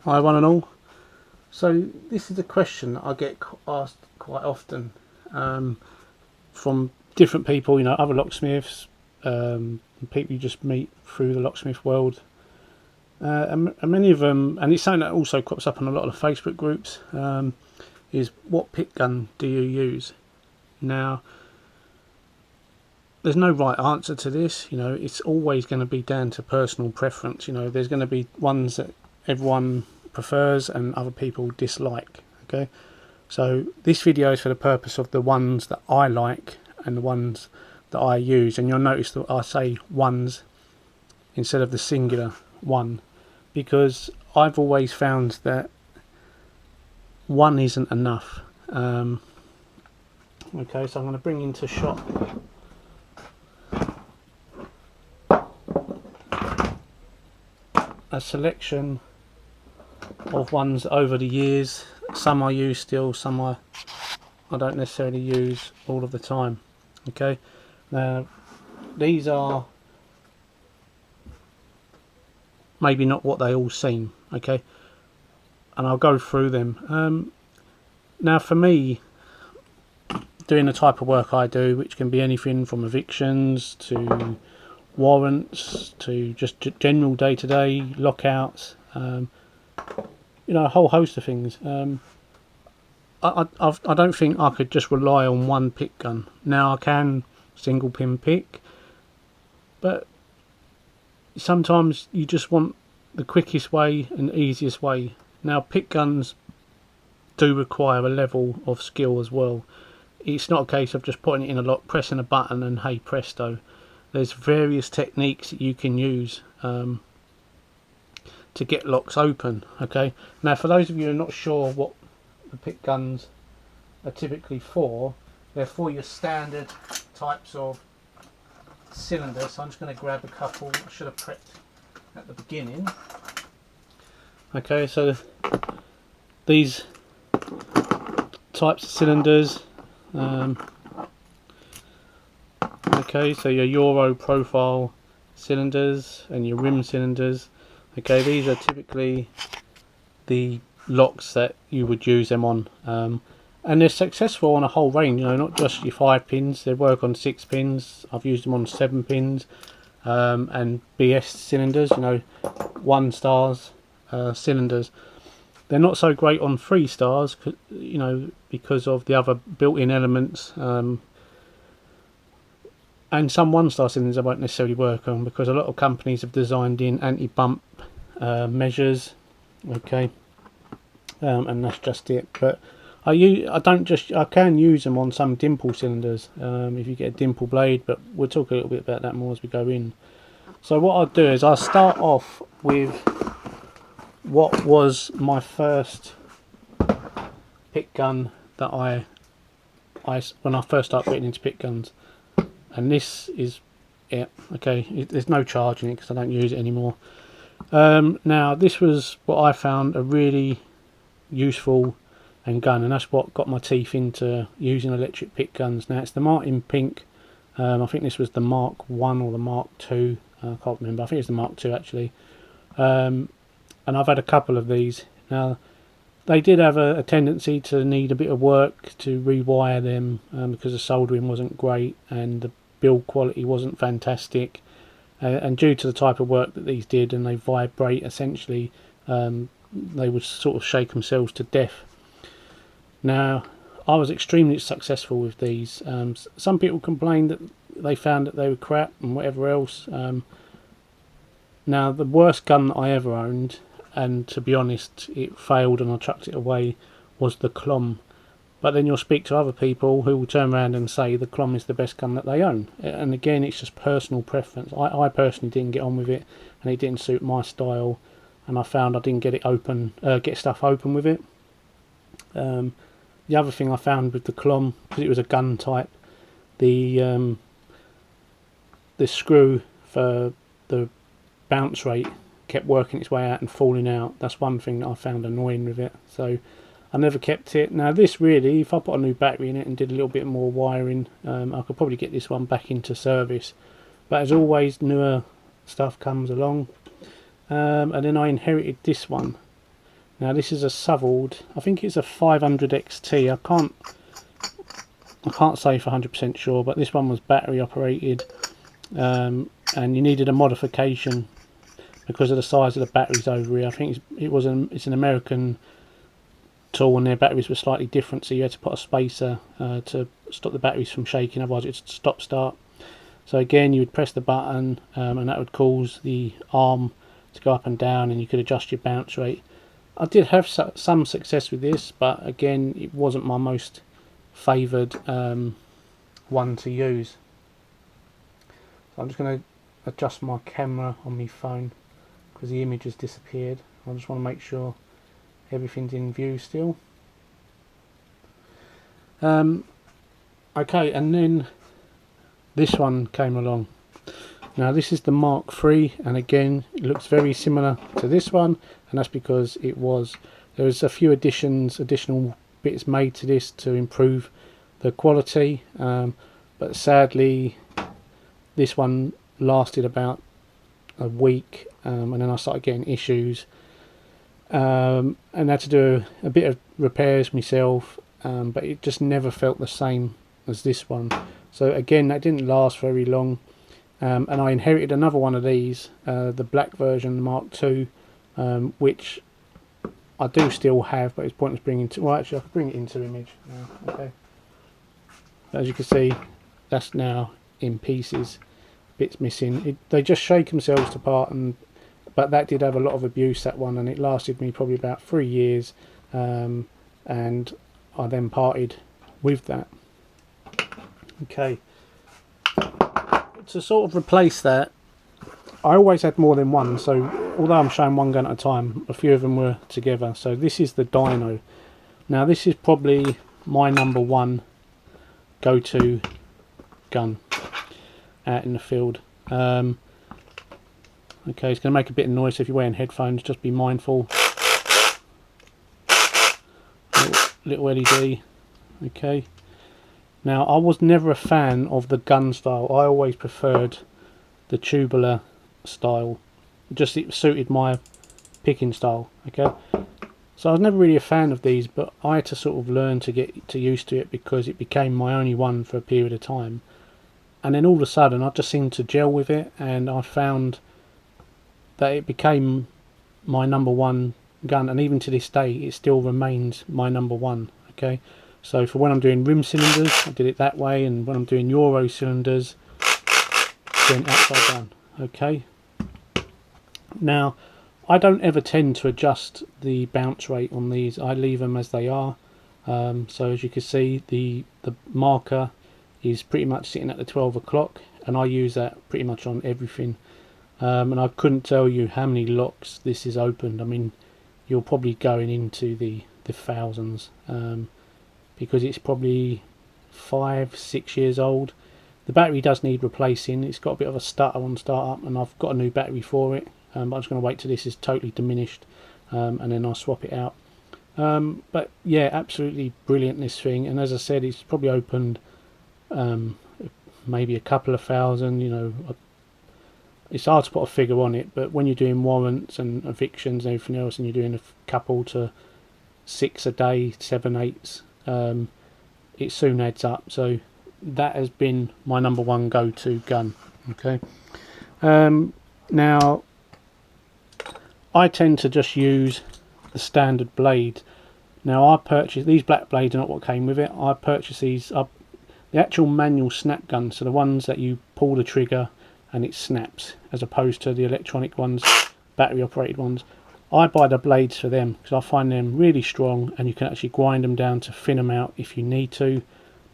Hi one and all. So this is a question that I get asked quite often from different people, you know, other locksmiths, people you just meet through the locksmith world, and many of them, and it's something that also crops up on a lot of the Facebook groups, is what pick gun do you use? Now, there's no right answer to this, you know, it's always going to be down to personal preference. You know, there's going to be ones that everyone prefers and other people dislike. Okay, so this video is for the purpose of the ones that I like and the ones that I use, and you'll notice that I say ones instead of the singular one, because I've always found that one isn't enough. Okay, so I'm going to bring into shot a selection of ones over the years. Some I use still, some I don't necessarily use all of the time. Okay, now these are maybe not what they all seem. Okay, and I'll go through them. Now for me, doing the type of work I do, which can be anything from evictions to warrants to just general day-to-day lockouts, you know, a whole host of things. I don't think I could just rely on one pick gun. Now I can single pin pick, but sometimes you just want the quickest way and easiest way. Now pick guns do require a level of skill as well. It's not a case of just putting it in a lock, pressing a button and hey presto. There's various techniques that you can use to get locks open. Okay, now for those of you who are not sure what the pick guns are typically for, they're for your standard types of cylinders. So I'm just going to grab a couple. I should have prepped at the beginning. Okay, so these types of cylinders, okay, so your Euro profile cylinders and your rim cylinders. Okay, these are typically the locks that you would use them on, and they're successful on a whole range, you know, not just your 5 pins. They work on 6 pins. I've used them on 7 pins, and BS cylinders, you know, 1 stars cylinders. They're not so great on 3 stars, you know, because of the other built-in elements, and some 1-star cylinders I won't necessarily work on because a lot of companies have designed in anti-bump measures. Okay, and that's just it. But I can use them on some dimple cylinders if you get a dimple blade, but we'll talk a little bit about that more as we go in. So what I'll do is I'll start off with what was my first pick gun that I when I first started getting into pick guns, and this is it. Okay, there's no charge in it because I don't use it anymore. Now this was what I found a really useful gun, and that's what got my teeth into using electric pick guns. Now it's the Martin Pink. I think this was the Mark 1 or the Mark 2. I can't remember. I think it's the Mark 2 actually. And I've had a couple of these. Now they did have a tendency to need a bit of work to rewire them because the soldering wasn't great and the build quality wasn't fantastic, and due to the type of work that these did, and they vibrate essentially, they would sort of shake themselves to death. Now I was extremely successful with these. Some people complained that they found that they were crap and whatever else. Now the worst gun that I ever owned, and to be honest it failed and I chucked it away, was the Clom. But then you'll speak to other people who will turn around and say the Clom is the best gun that they own. And again, it's just personal preference. I personally didn't get on with it, and it didn't suit my style, and I found I didn't get stuff open with it. The other thing I found with the Clom, because it was a gun type, the screw for the bounce rate kept working its way out and falling out. That's one thing that I found annoying with it, so I never kept it. Now this really, if I put a new battery in it and did a little bit more wiring, I could probably get this one back into service. But as always, newer stuff comes along, and then I inherited this one. Now this is a Southord, I think it's a 500XT. I can't say for 100% sure, but this one was battery operated, and you needed a modification because of the size of the batteries over here. I think it's an American tool, and their batteries were slightly different, so you had to put a spacer to stop the batteries from shaking, otherwise it'd stop start. So again, you would press the button, and that would cause the arm to go up and down, and you could adjust your bounce rate. I did have some success with this, but again, it wasn't my most favoured one to use. So I'm just going to adjust my camera on my phone because the image has disappeared. I just want to make sure everything's in view still. Okay, and then this one came along. Now this is the Mark III, and again it looks very similar to this one, and that's because there was a few additional bits made to this to improve the quality, but sadly this one lasted about a week, and then I started getting issues, and I had to do a bit of repairs myself, but it just never felt the same as this one. So again, that didn't last very long, and I inherited another one of these, the black version, the Mark II, which I do still have, but it's pointless bringing to, well actually I could bring it into image now. Okay, as you can see, that's now in pieces, bits missing. They just shake themselves apart, but that did have a lot of abuse, that one, and it lasted me probably about 3 years, and I then parted with that. Okay, to sort of replace that, I always had more than one, so although I'm showing one gun at a time, a few of them were together. So this is the Dino. Now this is probably my #1 go-to gun out in the field. Okay, it's going to make a bit of noise, so if you're wearing headphones, just be mindful. Little LED. Okay. Now I was never a fan of the gun style. I always preferred the tubular style. It suited my picking style. Okay, so I was never really a fan of these, but I had to sort of learn to get used to it because it became my only one for a period of time, and then all of a sudden I just seemed to gel with it, and I found that it became my #1 gun, and even to this day it still remains my #1. Okay, so for when I'm doing rim cylinders, I did it that way, and when I'm doing Euro cylinders, doing it upside down. Okay, now I don't ever tend to adjust the bounce rate on these. I leave them as they are. So as you can see, the marker is pretty much sitting at the 12 o'clock, and I use that pretty much on everything. And I couldn't tell you how many locks this is opened. I mean, you're probably going into the thousands, because it's probably 5-6 years old. The battery does need replacing. It's got a bit of a stutter on startup, and I've got a new battery for it. But I'm just going to wait till this is totally diminished, and then I'll swap it out. But yeah, absolutely brilliant, this thing. And as I said, it's probably opened maybe a couple of thousand. You know, it's hard to put a figure on it, but when you're doing warrants and evictions and everything else, and you're doing a couple to 6 a day, 7, 8, it soon adds up. So that has been my #1 go-to gun. Okay, now I tend to just use the standard blade. Now I purchased these black blades, are not what came with it. I purchased these the actual manual snap guns, so the ones that you pull the trigger and it snaps, as opposed to the electronic ones, battery operated ones. I buy the blades for them because I find them really strong, and you can actually grind them down to thin them out if you need to.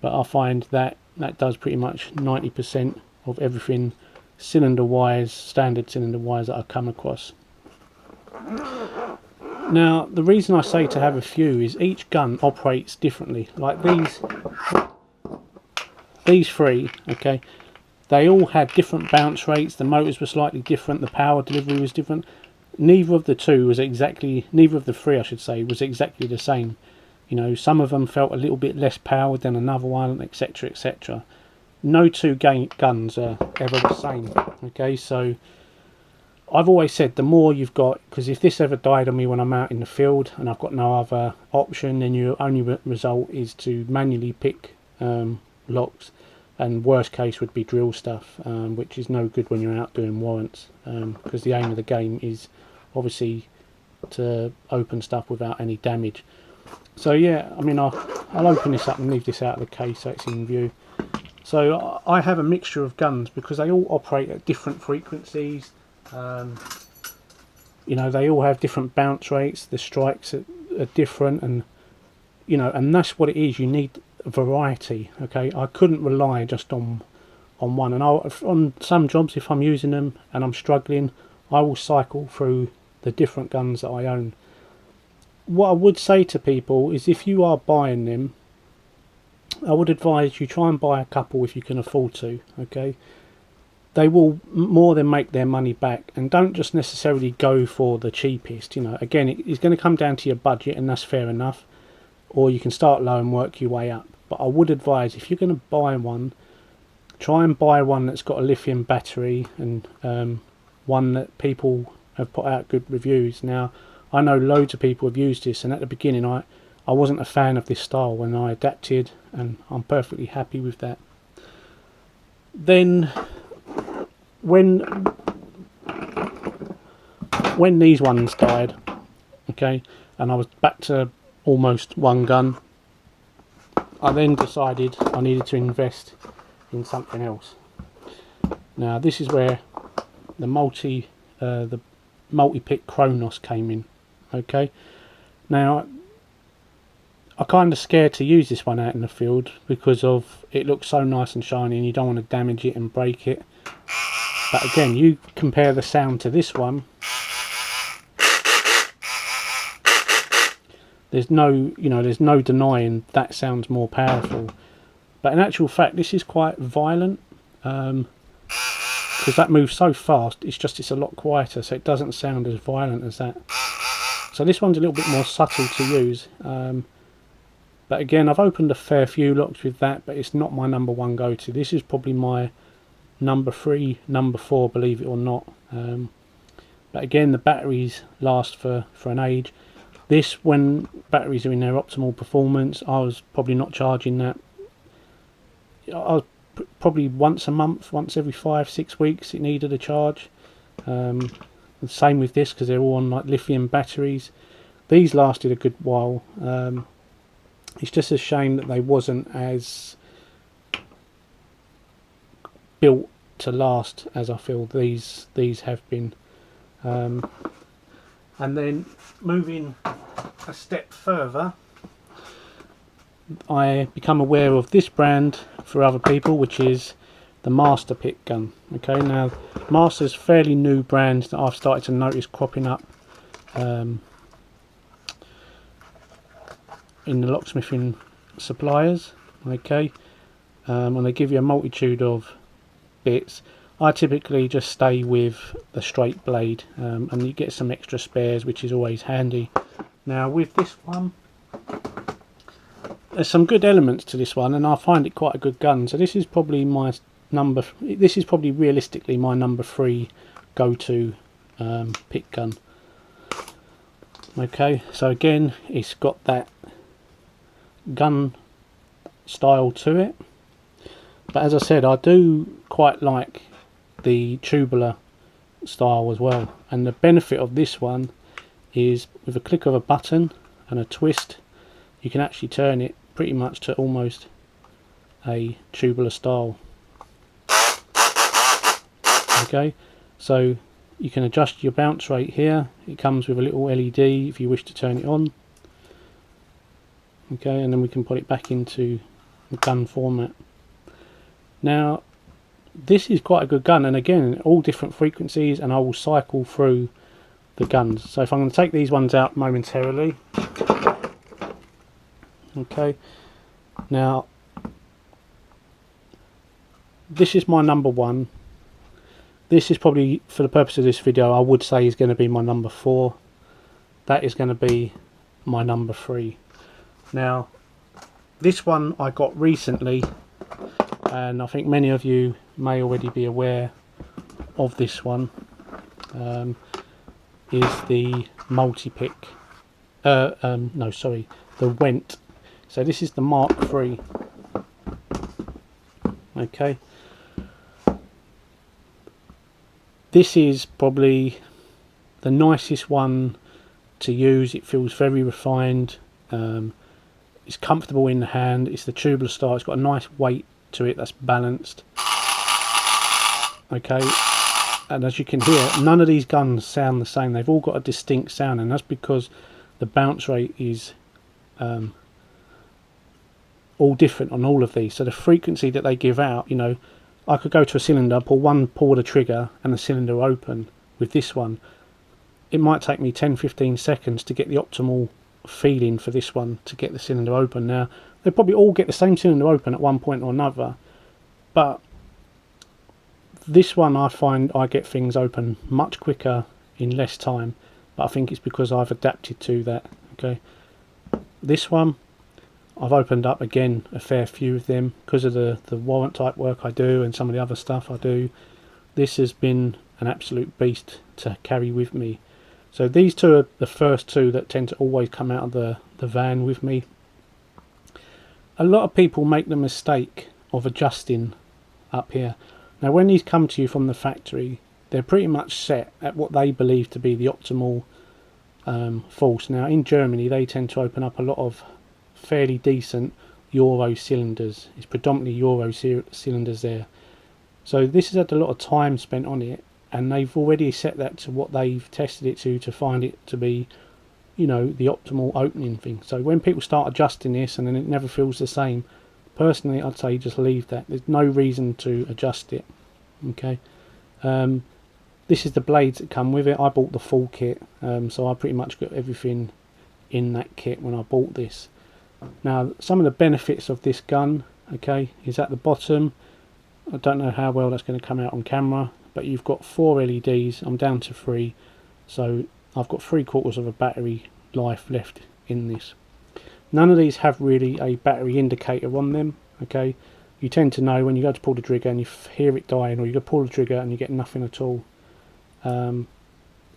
But I find that does pretty much 90% of everything cylinder wise, standard cylinder wise, that I come across. Now the reason I say to have a few is each gun operates differently. Like these three, okay, they all had different bounce rates. The motors were slightly different, the power delivery was different. Neither of the three I should say, was exactly the same. You know, some of them felt a little bit less powered than another one, etc, etc. No two guns are ever the same. Okay, so I've always said the more you've got, because if this ever died on me when I'm out in the field and I've got no other option, then your only result is to manually pick locks, and worst case would be drill stuff, which is no good when you're out doing warrants, because the aim of the game is obviously to open stuff without any damage. So yeah, I mean, I'll open this up and leave this out of the case so it's in view. So I have a mixture of guns because they all operate at different frequencies. You know, they all have different bounce rates, the strikes are different, and you know, and that's what it is. You need variety. Okay, I couldn't rely just on one, and on some jobs, if I'm using them and I'm struggling, I will cycle through the different guns that I own. What I would say to people is, if you are buying them, I would advise you try and buy a couple if you can afford to. Okay, they will more than make their money back, and don't just necessarily go for the cheapest. You know, again, it's going to come down to your budget, and that's fair enough, or you can start low and work your way up. But I would advise, if you're going to buy one, try and buy one that's got a lithium battery, and one that people have put out good reviews. Now, I know loads of people have used this, and at the beginning I wasn't a fan of this style. When I adapted, and I'm perfectly happy with that. Then when these ones died, okay, and I was back to almost one gun, I then decided I needed to invest in something else. Now this is where the Multipick Kronos came in. Okay, now I'm kind of scared to use this one out in the field because of it looks so nice and shiny, and you don't want to damage it and break it. But again, you compare the sound to this one, there's no denying that sounds more powerful. But in actual fact, this is quite violent, because that moves so fast. It's a lot quieter, so it doesn't sound as violent as that. So this one's a little bit more subtle to use. But again, I've opened a fair few locks with that, but it's not my number one go-to. This is probably my number 3, number 4, believe it or not. But again, the batteries last for an age. This, when batteries are in their optimal performance, I was probably not charging that. I was probably once a month, once every 5-6 weeks it needed a charge. The same with this, because they're all on like lithium batteries. These lasted a good while. It's just a shame that they wasn't as built to last as I feel these have been. And then moving a step further, I become aware of this brand for other people, which is the Multipick gun. Okay, now Master's fairly new brand that I've started to notice cropping up in the locksmithing suppliers. Okay, and they give you a multitude of bits. I typically just stay with the straight blade, and you get some extra spares, which is always handy. Now with this one, there's some good elements to this one, and I find it quite a good gun. So this is probably realistically my number 3 go-to pick gun. Okay, so again, it's got that gun style to it, but as I said, I do quite like the tubular style as well. And the benefit of this one is, with a click of a button and a twist, you can actually turn it pretty much to almost a tubular style. Okay, so you can adjust your bounce rate here. It comes with a little LED if you wish to turn it on. Okay, and then we can put it back into gun format. Now this is quite a good gun, and again, all different frequencies, and I will cycle through the guns. So if I'm going to take these ones out momentarily. Okay, now this is my number 1. This is probably, for the purpose of this video, I would say is going to be my number 4. That is going to be my number 3. Now this one I got recently, and I think many of you may already be aware of this one. is the Multipick. No, sorry, the Wendt. So this is the Mark III. Okay. This is probably the nicest one to use. It feels very refined. It's comfortable in the hand. It's the tubular style. It's got a nice weight to it that's balanced. Okay, and as you can hear, none of these guns sound the same. They've all got a distinct sound, and that's because the bounce rate is all different on all of these. So the frequency that they give out, you know, I could go to a cylinder, pull the trigger, and the cylinder open. With this one, it might take me 10-15 seconds to get the optimal feeling for this one to get the cylinder open. Now, they probably all get the same cylinder open at one point or another, but this one I find I get things open much quicker in less time, but I think it's because I've adapted to that. Okay, this one I've opened up again a fair few of them because of the warrant type work I do and some of the other stuff I do. This has been an absolute beast to carry with me. So these two are the first two that tend to always come out of the van with me. A lot of people make the mistake of adjusting up here. Now when these come to you from the factory, they're pretty much set at what they believe to be the optimal force. Now in Germany they tend to open up a lot of fairly decent Euro cylinders. It's predominantly Euro cylinders there. So this has had a lot of time spent on it, and they've already set that to what they've tested it to find it to be, you know, the optimal opening thing. So when people start adjusting this and then it never feels the same, personally I'd say just leave that. There's no reason to adjust it. Okay, this is the blades that come with it. I bought the full kit, so I pretty much got everything in that kit when I bought this. Now some of the benefits of this gun, okay, is at the bottom. I don't know how well that's going to come out on camera, but you've got 4 LEDs. I'm down to 3, so I've got 3/4 of a battery life left in this. None of these have really a battery indicator on them. Okay, you tend to know when you go to pull the trigger and you hear it dying, or you go pull the trigger and you get nothing at all.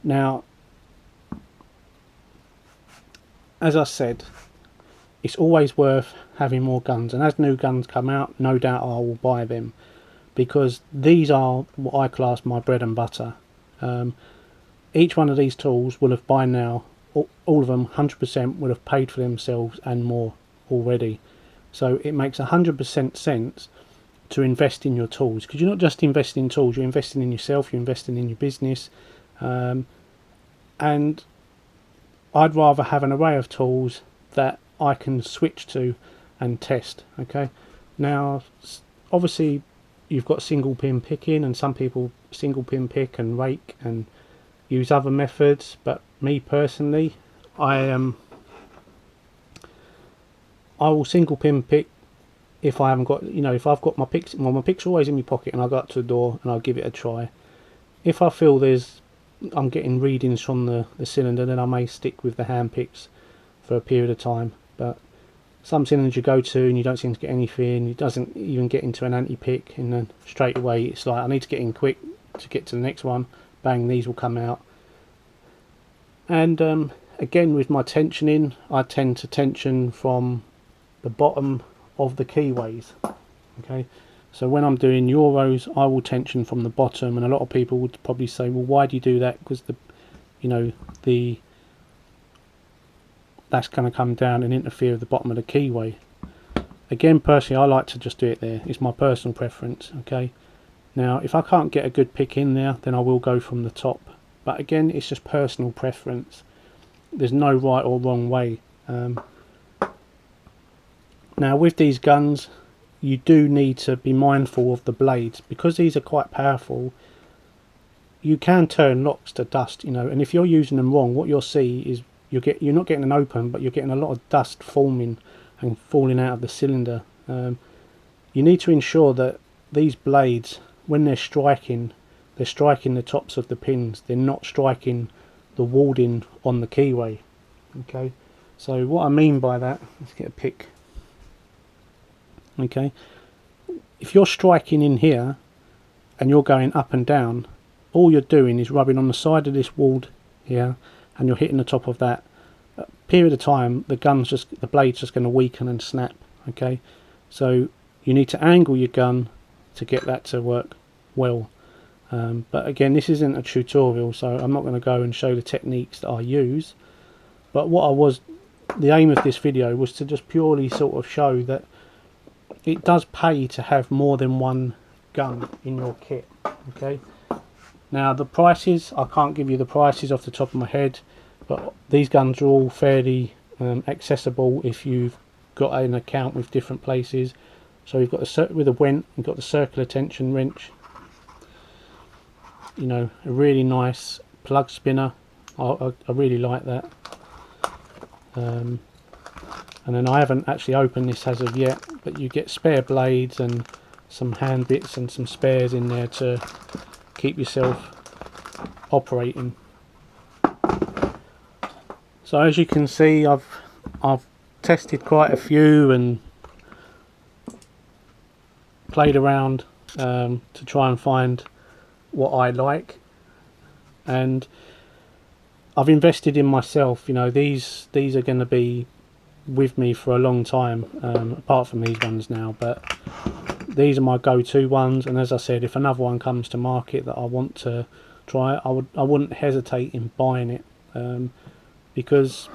Now, as I said, it's always worth having more guns, and as new guns come out, no doubt I will buy them, because these are what I class my bread and butter. Each one of these tools will have by now, all of them 100% would have paid for themselves and more already. So it makes 100% sense to invest in your tools, because you're not just investing in tools, you're investing in yourself, you're investing in your business, and I'd rather have an array of tools that I can switch to and test. Okay, now obviously you've got single pin picking, and some people single pin pick and rake and use other methods, but me personally, I will single pin pick if I haven't got, you know, if I've got my picks. Well, my picks are always in my pocket, and I go up to the door and I'll give it a try. If I feel I'm getting readings from the cylinder, then I may stick with the hand picks for a period of time. But some cylinders you go to and you don't seem to get anything, it doesn't even get into an anti-pick, and then straight away it's like, I need to get in quick to get to the next one. Bang, these will come out. And again, with my tensioning, I tend to tension from the bottom of the keyways. Okay, so when I'm doing Euros, I will tension from the bottom, and a lot of people would probably say, well, why do you do that? Because that's going to come down and interfere with the bottom of the keyway. Again, personally, I like to just do it there. It's my personal preference. Okay, now if I can't get a good pick in there, then I will go from the top, but again, it's just personal preference. There's no right or wrong way. Now with these guns, you do need to be mindful of the blades, because these are quite powerful. You can turn locks to dust, you know, and if you're using them wrong, what you'll see is you're not getting an open, but you're getting a lot of dust forming and falling out of the cylinder. You need to ensure that these blades, when they're striking the tops of the pins. They're not striking the warding on the keyway. Okay, so what I mean by that, let's get a pick. Okay, if you're striking in here and you're going up and down, all you're doing is rubbing on the side of this ward here, and you're hitting the top of that. Period of time, the blade's just going to weaken and snap. Okay, so you need to angle your gun to get that to work well. But again, this isn't a tutorial, so I'm not going to go and show the techniques that I use. But the aim of this video was to just purely sort of show that it does pay to have more than one gun in your kit. Okay, now the prices, I can't give you the prices off the top of my head, but these guns are all fairly accessible if you've got an account with different places. So you've got with a Wendt, you've got the circular tension wrench, you know, a really nice plug spinner. I really like that. And then I haven't actually opened this as of yet, but you get spare blades and some hand bits and some spares in there to keep yourself operating. So as you can see, I've tested quite a few and played around to try and find what I like, and I've invested in myself. You know, these are going to be with me for a long time, apart from these ones now, but these are my go-to ones. And as I said, if another one comes to market that I want to try, I wouldn't hesitate in buying it, because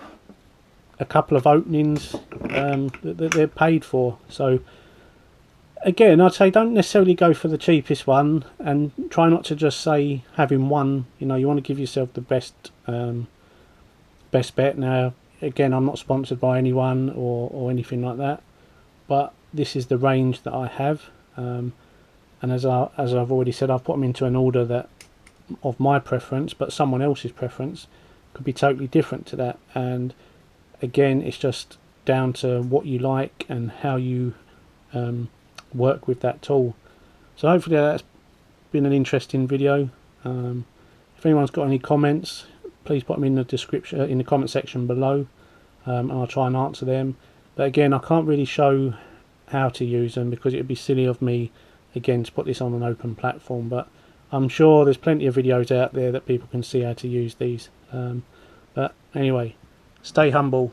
a couple of openings that they're paid for. So again, I'd say don't necessarily go for the cheapest one, and try not to just say having one. You know, you want to give yourself the best bet. Now again, I'm not sponsored by anyone or anything like that, but this is the range that I have, and as I've already said, I've put them into an order that of my preference, but someone else's preference could be totally different to that. And again, it's just down to what you like and how you work with that tool. So hopefully that's been an interesting video. If anyone's got any comments, please put them in the description, in the comment section below, and I'll try and answer them. But again, I can't really show how to use them because it would be silly of me again to put this on an open platform, but I'm sure there's plenty of videos out there that people can see how to use these. But anyway, stay humble.